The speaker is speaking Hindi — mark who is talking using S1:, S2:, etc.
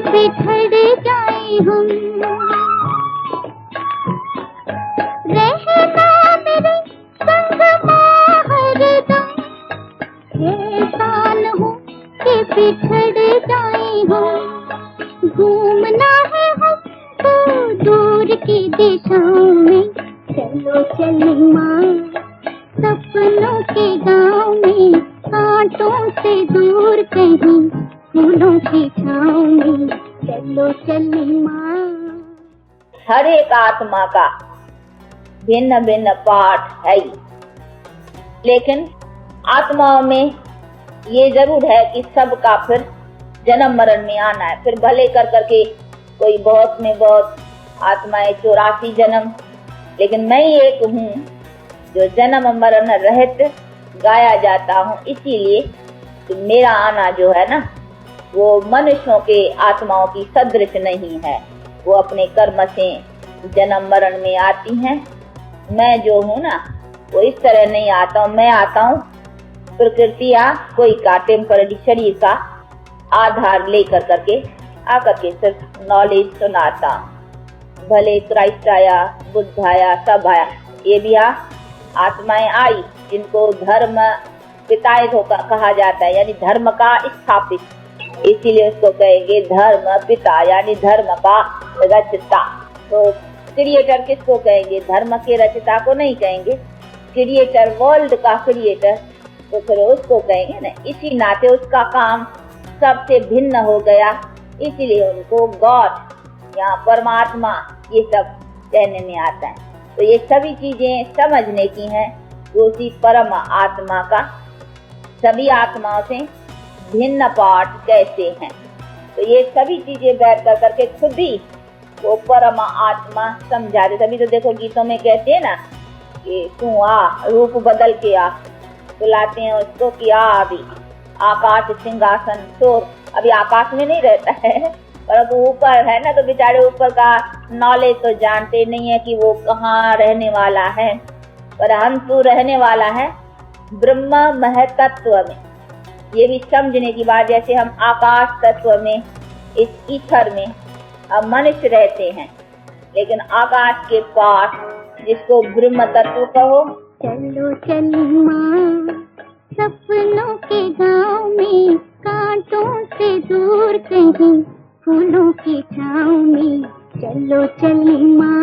S1: बिछड़ जाए हम। रहना मेरे संग माँ हरदम, ऐसा न हो कि बिछड़ जाए हम। घूमना है हमको दूर की दिशाओं में, चलो चले माँ सपनों के गाँव में। कांटों से दूर कहीं फूलों की छाँव में, चलो चले माँ।
S2: हर एक आत्मा का भिन्न भिन्न पाठ है, लेकिन आत्माओं में ये जरूर है कि सबका फिर जन्म मरण में आना है। फिर भले कर करके कोई बहुत में बहुत आत्माएं 84 जन्म, लेकिन मैं एक हूँ जो जन्म मरण रहित गाया जाता हूँ। इसीलिए तो मेरा आना जो है ना, वो मनुष्यों के आत्माओं की सदृश नहीं है। वो अपने कर्म से जन्म मरण में आती हैं। मैं जो हूँ ना, वो इस तरह नहीं आता हूँ। मैं आता हूँ प्रकृति या कोई का टेम्पररी शरीर का आधार लेकर करके आकर के सिर्फ नॉलेज सुनाता हूँ। भले क्राइस्ट आया, बुद्ध आया, सब आया, ये भी आत्माएं आई जिनको धर्म पिताए कहा जाता है, यानी धर्म का स्थापित। इसीलिए उसको कहेंगे धर्म पिता, यानी धर्म का रचता। तो क्रिएटर किसको कहेंगे? धर्म के रचता को नहीं कहेंगे। क्रिएटर, वर्ल्ड का क्रिएटर, तो फिर उसको कहेंगे ना। इसी नाते उसका काम सबसे भिन्न हो गया, इसीलिए उनको गॉड या परमात्मा ये सब कहने में आता है। तो ये सभी चीजें समझने की हैं, उसी परम आत्मा का सभी आत्माओं से भिन्न पाठ कैसे हैं। तो ये सभी चीजें बैठ कर करके खुद ही वो परम आत्मा समझा दे। तभी तो देखो गीतों में कहते हैं ना कि तू आ, रूप बदल के आ। बुलाते हैं उसको कि आ अभी आकाश सिंहासन तोड़। अभी आकाश में नहीं रहता है, पर वो ऊपर है ना, तो बेचारे ऊपर का नॉलेज तो जानते नहीं है कि वो कहाँ रहने वाला है। पर हम तो रहने वाला है ब्रह्म महतत्व में। ये भी समझने की बात, जैसे हम आकाश तत्व में, इस ईथर में अब मनुष्य रहते हैं, लेकिन आकाश के पास जिसको ब्रह्म तत्व कहो।
S1: चलो चलो माँ सपनों के गाँव में, कांटों से दूर कहीं फूलों की छाँव में, चलो चलो माँ।